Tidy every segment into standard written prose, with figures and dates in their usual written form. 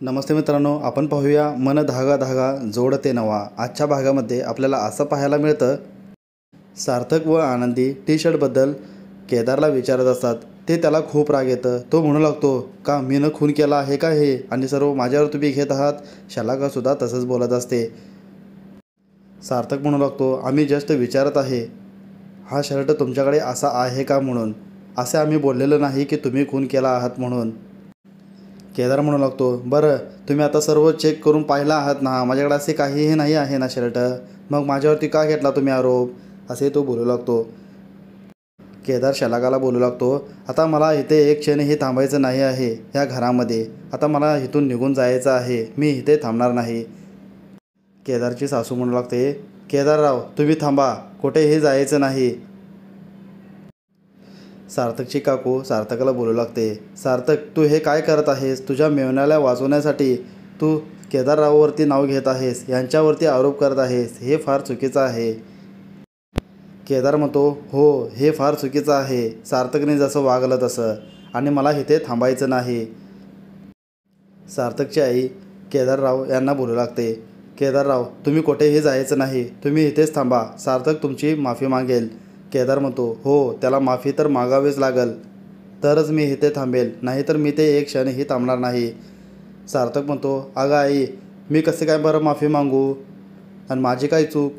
नमस्ते मित्रांनो, आपण पाहूया मन धागा धागा जोडते नवा। आजच्या भागामध्ये आपल्याला असं पाहायला मिळतं, सार्थक व आनंदी टी शर्टबद्दल केदारला विचारत असतात। ते त्याला खूप राग येतं। तो म्हणू लागतो, का मीनं खून केला आहे का हे, आणि सर्व माझ्यावर तुम्ही घेत आहात। शलाकासुद्धा तसंच बोलत असते। सार्थक म्हणू लागतो, आम्ही जस्ट विचारत आहे, हा शर्ट तुमच्याकडे असा आहे का म्हणून। असे आम्ही बोललेलं नाही की तुम्ही खून केला आहात म्हणून। केदार म्हणू लागतो, बरं तुम्ही आता सर्व चेक करून पाहिला आहात ना, माझ्याकडे असे काहीही नाही आहे ना शर्ट, मग माझ्यावरती का घेतला तुम्ही आरोप, असे तो बोलू लागतो। केदार शलाकाला बोलू लागतो, आता मला इथे एक क्षणही थांबायचं नाही आहे ह्या घरामध्ये। आता मला इथून निघून जायचं आहे, मी इथे थांबणार नाही। केदारची सासू म्हणू लागते, केदारराव तुम्ही थांबा, कुठेही जायचं नाही। सार्थकची काकू सार्थकाला बोलू लागते, सार्थक तू हे काय करत आहेस। तुझ्या मेवण्याला वाचवण्यासाठी तू केदारराववरती नाव घेत आहेस, यांच्यावरती आरोप करत आहेस, हे फार चुकीचं आहे। केदार म्हणतो, हो हे फार चुकीचं आहे, सार्थकने जसं वागलं तसं, आणि मला इथे थांबायचं नाही। सार्थकची आई केदारराव यांना बोलू लागते, केदारराव तुम्ही कुठेही जायचं नाही, तुम्ही इथेच थांबा, सार्थक तुमची माफी मागेल। केदार म्हणतो, हो त्याला माफी तर मागावीच लागेल, तरच मी इथे थांबेल, नाहीतर मी ते एक क्षणही थांबणार नाही। सार्थक म्हणतो, अगं आई मी कसे काय बरं माफी मागू, आणि माझी काय चूक।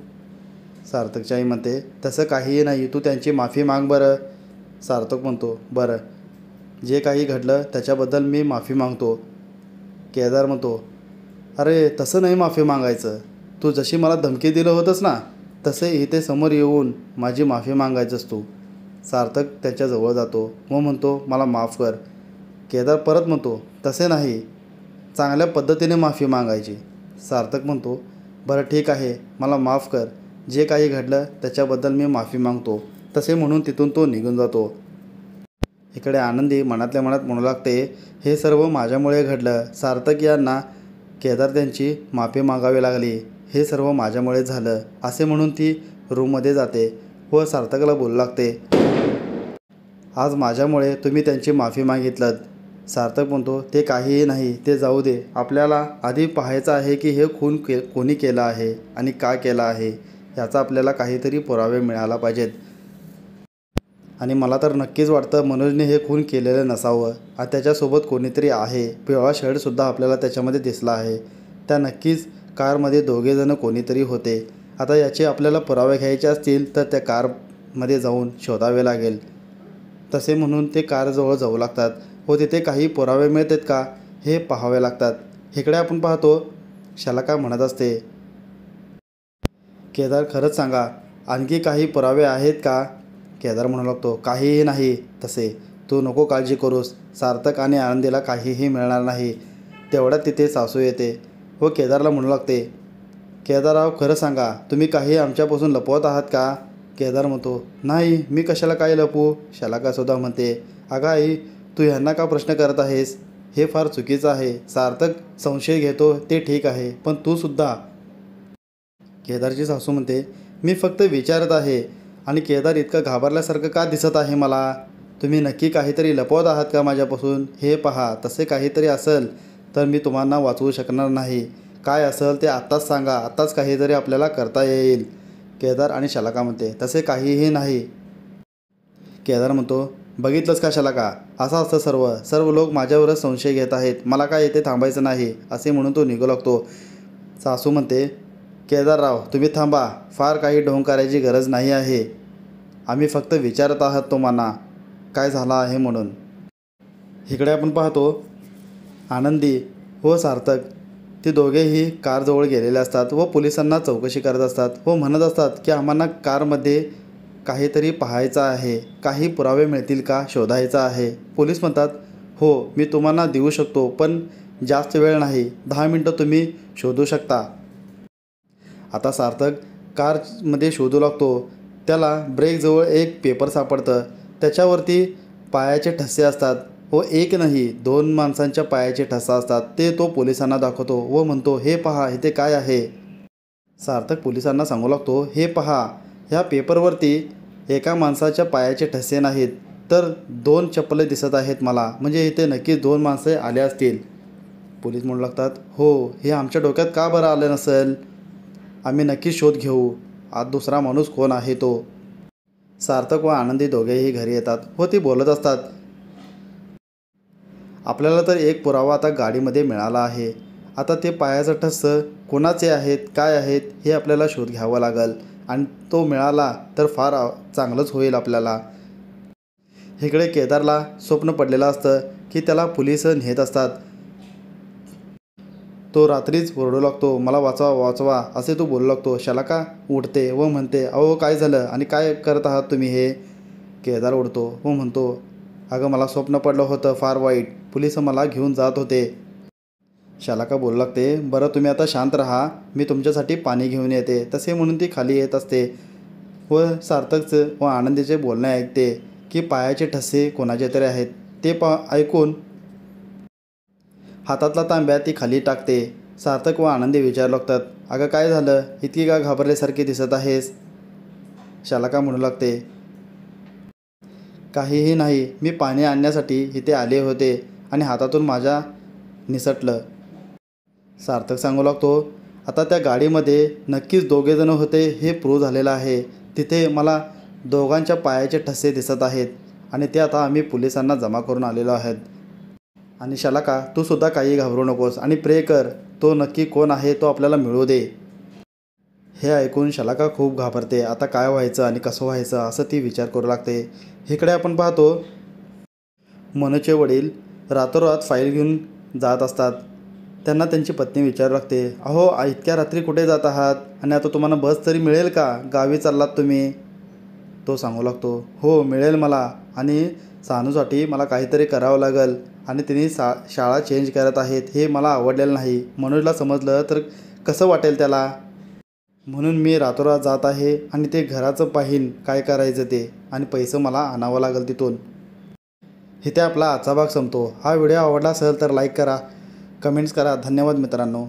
सार्थकची आई म्हणते, तसं काहीही नाही, तू त्यांची माफी माग बरं। सार्थक म्हणतो, बरं जे काही घडलं त्याच्याबद्दल मी माफी मागतो। केदार म्हणतो, अरे तसं नाही माफी मागायचं, तू जशी मला धमकी दिलं होतंस ना, तसे इथे समोर येऊन माझी माफी मागायचंस तू। सार्थक त्याच्याजवळ जातो व म्हणतो, मला माफ कर। केदार परत म्हणतो, तसे नाही, चांगल्या पद्धतीने माफी मागायची। सार्थक म्हणतो, बरं ठीक आहे, मला माफ कर, जे काही घडलं त्याच्याबद्दल मी माफी मागतो। तसे म्हणून तिथून तो निघून जातो। इकडे आनंदी मनातल्या मनात म्हणू लागते, हे सर्व माझ्यामुळे घडलं, सार्थक यांना केदार त्यांची माफी मागावी लागली, हे सर्व माझ्यामुळे झालं, असे म्हणून ती रूममध्ये जाते व सार्थकला बोलू लागते, आज माझ्यामुळे तुम्ही त्यांची माफी मागितलं। सार्थक म्हणतो, ते काहीही नाही, ते जाऊ दे, आपल्याला आधी पाहायचं आहे की हे खून कोणी केलं आहे आणि का केलं आहे, याचा आपल्याला काहीतरी पुरावे मिळाला पाहिजेत। आणि मला तर नक्कीच वाटतं मनोजने हे खून केलेलं नसावं, आणि त्याच्यासोबत कोणीतरी आहे। पिवळा शर्टसुद्धा आपल्याला त्याच्यामध्ये दिसला आहे, त्या नक्कीच कारमध्ये दोघेजणं कोणीतरी होते। आता याचे आपल्याला पुरावे घ्यायचे असतील तर त्या कारमध्ये जाऊन शोधावे लागेल। तसे म्हणून ते कारजवळ जाऊ लागतात व तिथे काही पुरावे मिळतात का हे पाहावे लागतात। इकडे आपण पाहतो, शलाका म्हणत असते, केदार खरंच सांगा, आणखी काही पुरावे आहेत का। केदार म्हणू लागतो, काहीही नाही, तसे तू नको काळजी करूस, सार्थक आणि आनंदीला काहीही मिळणार नाही। तेवढ्यात तिथे सासू येते व केदारला म्हणू लागते, केदारराव खरं सांगा, तुम्ही काही आमच्यापासून लपवत आहात का। केदार म्हणतो, नाही मी कशाला काय लपवू। शलाकासुद्धा म्हणते, अगं आई तू ह्यांना का प्रश्न करत आहेस, हे फार चुकीचं आहे, सार्थक संशय घेतो ते ठीक आहे, पण तू सुद्धा। केदारची सासू म्हणते, मी फक्त विचारत आहे, आणि केदार इतकं घाबरल्यासारखं का दिसत आहे मला, तुम्ही नक्की काहीतरी लपवत आहात का माझ्यापासून, हे पहा, तसे काहीतरी असेल तर मी तुम्हाला वाचवू शकणार नाही, काय असेल ते आत्ताच सांगा, आत्ताच काहीतरी आपल्याला करता येईल। केदार आणि शलाका म्हणते, तसे काहीही नाही। केदार म्हणतो, बघितलंच का शलाका, असं असतं, सर्व लोक माझ्यावरच संशय घेत आहेत, मला काय येथे थांबायचं नाही, असे म्हणून तो निघू लागतो। सासू म्हणते, केदारराव तुम्ही थांबा, फार काही ढोंग करायची गरज नाही आहे, आम्ही फक्त विचारत आहात तुम्हाला काय झालं आहे म्हणून। इकडे आपण पाहतो, आनंदी व सार्थक ते दोघेही कारजवळ गेलेले असतात व पोलिसांना चौकशी करत असतात व म्हणत असतात की आम्हाला कारमध्ये काहीतरी पाहायचं आहे, काही पुरावे मिळतील का शोधायचं आहे। पोलीस म्हणतात, हो मी तुम्हाला देऊ शकतो, पण जास्त वेळ नाही, 10 मिनटं तुम्ही शोधू शकता। आता सार्थक कारमध्ये शोधू लागतो, त्याला ब्रेकजवळ एक पेपर सापडतं, त्याच्यावरती पायाचे ठसे असतात व एक नाही 2 माणसांच्या पायाचे ठसा असतात। ते तो पोलिसांना दाखवतो व म्हणतो, हे पहा इथे काय आहे। सार्थक पोलिसांना सांगू लागतो, हे पहा ह्या पेपरवरती एका माणसाच्या पायाचे ठसे नाहीत, तर 2 चप्पले दिसत आहेत मला, म्हणजे इथे नक्कीच 2 माणसे आले असतील। पोलीस म्हणू लागतात, हो हे आमच्या डोक्यात का बरं आलं नसेल, आम्ही नक्की शोध घेऊ आज दुसरा माणूस कोण आहे तो. सार्थक व आनंदी दोघेही घरी येतात व ती बोलत असतात, आपल्याला तर एक पुरावा आता गाडीमध्ये मिळाला आहे. आता ते पायाचं ठस कोणाचे आहेत काय आहेत हे आपल्याला शोध घ्यावा लागेल आणि तो मिळाला तर फार चांगलंच होईल आपल्याला. इकडे केदारला स्वप्न पडलेलं असतं की त्याला पोलीस नेत असतात. तो रात्रीच ओरडू लागतो, मला वाचवा वाचवा असे तो बोलू लागतो. शलाका उठते व म्हणते, अहो काय झालं आणि काय करत आहात तुम्ही हे. केदार उडतो व म्हणतो, अगं मला स्वप्न पडलं होतं फार वाईट, पोलीस मला घेऊन जात होते. शलाका बोलू लागते, बरं तुम्ही आता शांत राहा, मी तुमच्यासाठी पाणी घेऊन येते. तसे म्हणून ती खाली येत असते व सार्थकचं व आनंदीचे बोलणे ऐकते की पायाचे ठसे कोणाचे तरी आहेत. ते ऐकून हातातला तांब्या ती खाली टाकते. सार्थक व आनंदी विचारू लागतात, अगं काय झालं, इतकी का घाबरल्यासारखी दिसत आहेस. शलाका म्हणू लागते, काहीही नाही, मी पाणी आणण्यासाठी इथे आले होते आणि हातातून माझ्या निसटलं. सार्थक सांगू लागतो, आता त्या गाडीमध्ये नक्कीच दोघेजण होते हे प्रूव्ह झालेलं आहे. तिथे मला दोघांच्या पायाचे ठसे दिसत आहेत आणि ते आता आम्ही पोलिसांना जमा करून आलेलो आहेत. आणि शलाका तू सुद्धा काही घाबरू नकोस आणि प्रे कर, तो नक्की कोण आहे तो आपल्याला मिळू दे. हे ऐकून शलाका खूप घाबरते. आता काय व्हायचं आणि कसं व्हायचं असं ती विचार करू लागते. इकडे आपण पाहतो मनूचे वडील रातोरात फाईल घेऊन जात असतात. त्यांना त्यांची पत्नी विचारू लागते, अहो इतक्या रात्री कुठे जात आहात आणि आता तुम्हाला बस तरी मिळेल का, गावी चाललात तुम्ही. तो सांगू लागतो, हो मिळेल मला आणि सानूसाठी मला काहीतरी करावं लागेल आणि तिने शाळा चेंज करत आहेत हे मला आवडलेलं नाही. मनोजला समजलं तर कसं वाटेल त्याला, म्हणून मी रातोरात जात आहे आणि ते घराचं पाहीन काय करायचं ते आणि पैसे मला आणावं लागेल तिथून. इथे आपला आजचा भाग संपतो. हा व्हिडिओ आवडला असेल तर लाईक करा, कमेंट्स करा. धन्यवाद मित्रांनो.